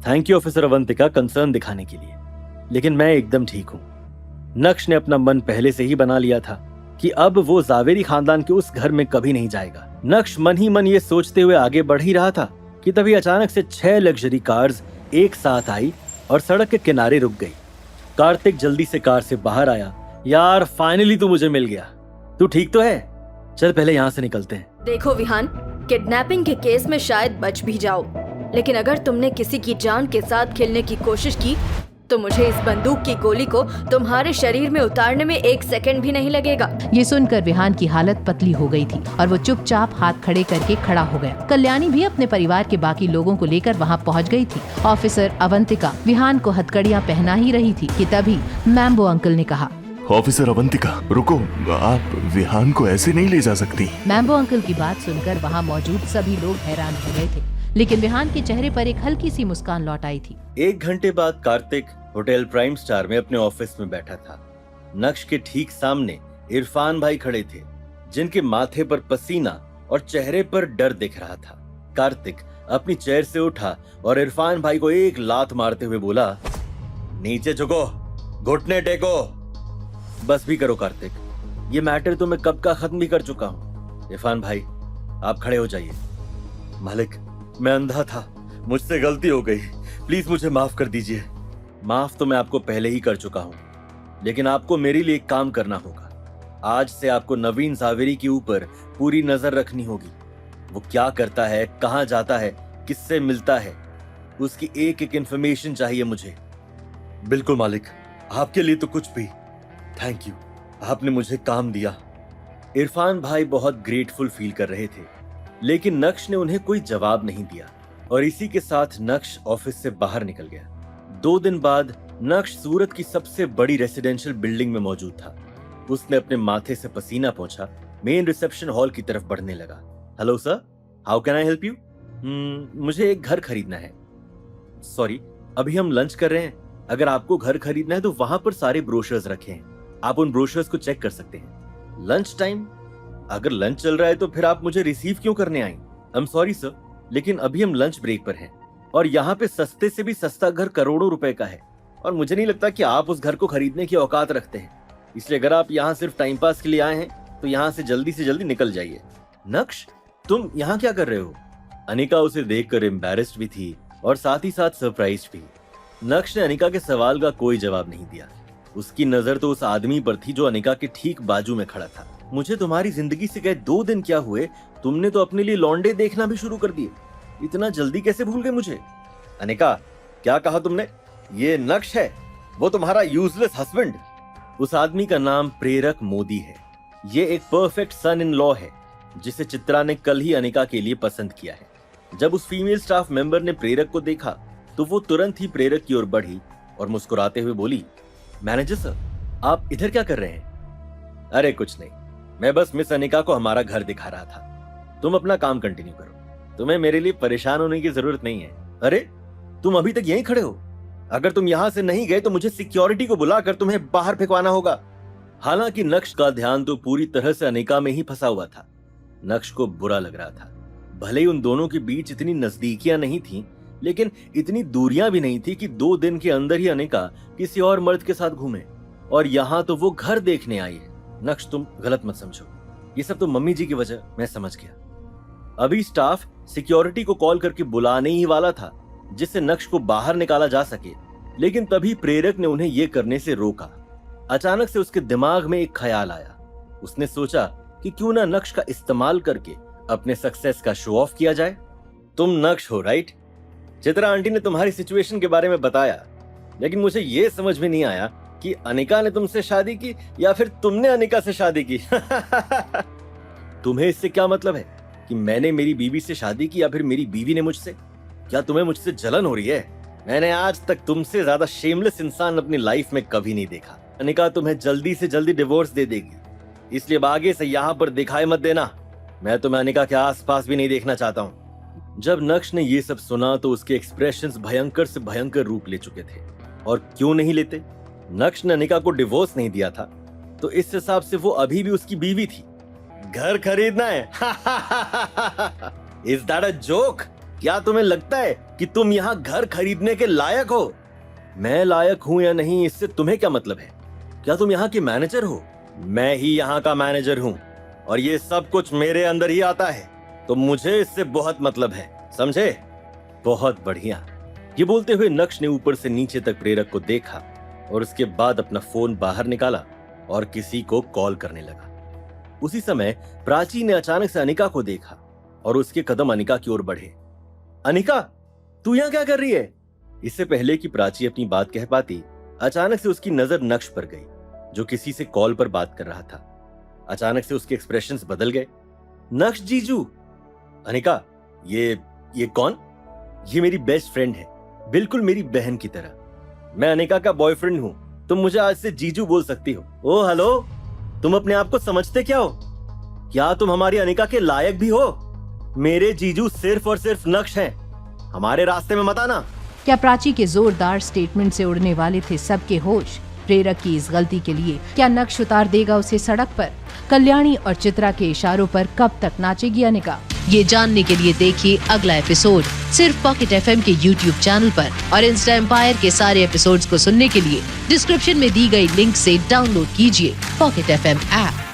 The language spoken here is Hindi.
Thank you officer Avantika concern दिखाने के लिए, लेकिन मैं एकदम ठीक हूँ। नक्श ने अपना मन पहले से ही बना लिया था कि अब वो जावेरी खानदान के उस घर में कभी नहीं जाएगा। नक्श मन ही मन ये सोचते हुए आगे बढ़ ही रहा था कि तभी अचानक से 6 लग्जरी कार्स एक साथ आई और सड़क के किनारे रुक गई। कार्तिक जल्दी से कार से बाहर आया। यार फाइनली तू मुझे मिल गया। तू ठीक तो है? चल पहले यहाँ से निकलते हैं। देखो विहान, किडनैपिंग के केस में शायद बच भी जाओ, लेकिन अगर तुमने किसी की जान के साथ खेलने की कोशिश की तो मुझे इस बंदूक की गोली को तुम्हारे शरीर में उतारने में 1 सेकंड भी नहीं लगेगा। ये सुनकर विहान की हालत पतली हो गई थी और वो चुपचाप हाथ खड़े करके खड़ा हो गया। कल्याणी भी अपने परिवार के बाकी लोगों को लेकर वहाँ पहुँच गई थी। ऑफिसर अवंतिका विहान को हथकड़ियाँ पहना ही रही थी कि तभी मैम्बो अंकल ने कहा, ऑफिसर अवंतिका रुको, आप विहान को ऐसे नहीं ले जा सकती। मैम्बो अंकल की बात सुनकर वहाँ मौजूद सभी लोग हैरान हो गए थे, लेकिन विहान के चेहरे पर एक हल्की सी मुस्कान लौट आई थी। 1 घंटे बाद कार्तिक होटल प्राइम स्टार में अपने ऑफिस में बैठा था। नक्श के ठीक सामने इरफान भाई खड़े थे, जिनके माथे पर पसीना और चेहरे पर डर दिख रहा था। कार्तिक अपनी चेयर से उठा और इरफान भाई को एक लात मारते हुए बोला, नीचे झुको, घुटने टेको। बस भी करो कार्तिक, ये मैटर तो मैं कब का खत्म भी कर चुका हूँ। इरफान भाई आप खड़े हो जाइए। मालिक मैं अंधा था, मुझसे गलती हो गई, प्लीज मुझे माफ कर दीजिए। माफ तो मैं आपको पहले ही कर चुका हूँ, लेकिन आपको मेरे लिए एक काम करना होगा। आज से आपको नवीन जावेरी के ऊपर पूरी नजर रखनी होगी। वो क्या करता है, कहाँ जाता है, किससे मिलता है, उसकी एक एक इंफॉर्मेशन चाहिए मुझे। बिल्कुल मालिक, आपके लिए तो कुछ भी। थैंक यू, आपने मुझे काम दिया। इरफान भाई बहुत ग्रेटफुल फील कर रहे थे, लेकिन नक्श ने उन्हें कोई जवाब नहीं दिया और इसी के साथ नक्श ऑफिस से बाहर निकल गया। 2 दिन बाद नक्श सूरत की सबसे बड़ी रेसिडेंशियल बिल्डिंग में मौजूद था। उसने अपने माथे से पसीना पोंछा, मेन रिसेप्शन हॉल की तरफ बढ़ने लगा। Hello sir, how can I help you? मुझे एक घर खरीदना है। सॉरी, अभी हम लंच कर रहे हैं। अगर आपको घर खरीदना है तो वहां पर सारे ब्रोशर्स रखे हैं, आप उन ब्रोशर्स को चेक कर सकते हैं। Lunch time? अगर लंच चल रहा है तो फिर आप मुझे रिसीव क्यों करने आई? आई एम सॉरी सर, लेकिन अभी हम लंच ब्रेक पर हैं और यहाँ पे सस्ते से भी सस्ता घर करोड़ों रुपए का है और मुझे नहीं लगता कि आप उस घर को खरीदने की औकात रखते हैं। इसलिए अगर आप यहाँ सिर्फ टाइम पास के लिए आए हैं तो यहाँ से जल्दी निकल जाइए। नक्श, तुम यहाँ क्या कर रहे हो? अनिका उसे देखकर एम्बैरेस्ड भी थी और साथ ही साथ सरप्राइज्ड भी। नक्श ने अनिका के सवाल का कोई जवाब नहीं दिया। उसकी नजर तो उस आदमी पर थी जो अनिका के ठीक बाजू में खड़ा था। मुझे तुम्हारी जिंदगी से गए 2 दिन क्या हुए, तुमने तो अपने लिए लौंडे देखना भी शुरू कर दिए। इतना जल्दी कैसे भूल गए मुझे? अनिका, क्या कहा तुमने? ये नक्श है, वो तुम्हारा यूजलेस हस्बैंड। उस आदमी का नाम प्रेरक मोदी है। ये एक परफेक्ट सन इन लॉ है जिसे चित्रा ने कल ही अनिका के लिए पसंद किया है। जब उस फीमेल स्टाफ मेंबर ने प्रेरक को देखा तो वो तुरंत ही प्रेरक की ओर बढ़ी और मुस्कुराते हुए बोली, मैनेजर सर, आप इधर क्या कर रहे हैं? अरे कुछ नहीं, मैं बस मिस अनिका को हमारा घर दिखा रहा था। तुम अपना काम कंटिन्यू करो, तुम्हें मेरे लिए परेशान होने की जरूरत नहीं है। अरे तुम अभी तक यहीं खड़े हो? अगर तुम यहाँ से नहीं गए तो मुझे सिक्योरिटी को बुलाकर तुम्हें बाहर फेंकवाना होगा। हालांकि नक्श का ध्यान तो पूरी तरह से अनिका में ही फंसा हुआ था। नक्श को बुरा लग रहा था। भले ही उन दोनों के बीच इतनी नजदीकियां नहीं थीं, लेकिन इतनी दूरियां भी नहीं थी कि 2 दिन के अंदर ही अनिका किसी और मर्द के साथ घूमे और यहाँ तो वो घर देखने आई है। नक्श, तुम गलत मत समझो, ये सब तो मम्मी जी की वजह, मैं समझ गया। अभी स्टाफ सिक्योरिटी को कॉल करके बुलाने ही वाला था जिससे नक्श को बाहर निकाला जा सके, लेकिन तभी प्रेरक ने उन्हें यह करने से रोका। अचानक से उसके दिमाग में एक ख्याल आया। उसने सोचा कि क्यों ना नक्श का इस्तेमाल करके अपने सक्सेस का शो ऑफ किया जाए। तुम नक्श हो, राइट? चित्रा आंटी ने तुम्हारी सिचुएशन के बारे में बताया, लेकिन मुझे यह समझ में नहीं आया कि अनिका ने तुमसे शादी की या फिर तुमने अनिका से शादी की। तुम्हें इससे क्या मतलब है कि मैंने मेरी बीवी से शादी की या फिर मेरी बीवी ने मुझसे? क्या तुम्हें मुझसे जलन हो रही है? मैंने आज तक तुमसे ज्यादा शेमलेस इंसान अपनी लाइफ में कभी नहीं देखा। अनिका तुम्हें जल्दी से जल्दी डिवोर्स दे देगी, इसलिए आगे से यहाँ पर दिखाई मत देना। मैं तुम्हें अनिका के आसपास भी नहीं देखना चाहता हूँ। जब नक्श ने ये सब सुना तो उसके एक्सप्रेशंस भयंकर से भयंकर रूप ले चुके थे। और क्यों नहीं लेते? नक्श ने अनिका को डिवोर्स नहीं दिया था, तो इस हिसाब से वो अभी भी उसकी बीवी थी। घर खरीदना है? Is that a joke? क्या तुम्हें लगता है कि तुम यहाँ घर खरीदने के लायक हो? मैं लायक हूँ या नहीं इससे तुम्हें क्या मतलब है? क्या तुम यहाँ के मैनेजर हो? मैं ही यहाँ का मैनेजर हूँ और ये सब कुछ मेरे अंदर ही आता है, तो मुझे इससे बहुत मतलब है, समझे? बहुत बढ़िया। ये बोलते हुए नक्श ने ऊपर से नीचे तक प्रेरक को देखा और उसके बाद अपना फोन बाहर निकाला और किसी को कॉल करने लगा। उसी समय प्राची ने अचानक से अनिका को देखा और उसके कदम अनिका की ओर बढ़े। अनिका, तू यहाँ क्या कर रही है? इससे पहले कि प्राची अपनी बात कह पाती, अचानक से उसकी नजर नक्श पर गई, जो किसी से कॉल पर बात कर रहा था। अचानक से उसके एक्सप्रेशंस बदल गए। नक्श जीजू। अनिका, ये कौन? ये मेरी बेस्ट फ्रेंड है, बिल्कुल मेरी बहन की तरह। मैं अनिका का बॉयफ्रेंड हूँ, तुम मुझे आज से जीजू बोल सकती हो। ओ हेलो, तुम अपने आप को समझते क्या हो? क्या तुम हमारी अनिका के लायक भी हो? मेरे जीजू सिर्फ और सिर्फ नक्श हैं, हमारे रास्ते में मत आना। क्या प्राची के जोरदार स्टेटमेंट से उड़ने वाले थे सबके होश? प्रेरक की इस गलती के लिए क्या नक्श उतार देगा उसे सड़क पर? कल्याणी और चित्रा के इशारों पर कब तक नाचेगी अनिका? ये जानने के लिए देखिए अगला एपिसोड सिर्फ पॉकेट FM के YouTube चैनल पर, और इंस्टा एम्पायर के सारे एपिसोड्स को सुनने के लिए डिस्क्रिप्शन में दी गई लिंक से डाउनलोड कीजिए पॉकेट FM ऐप।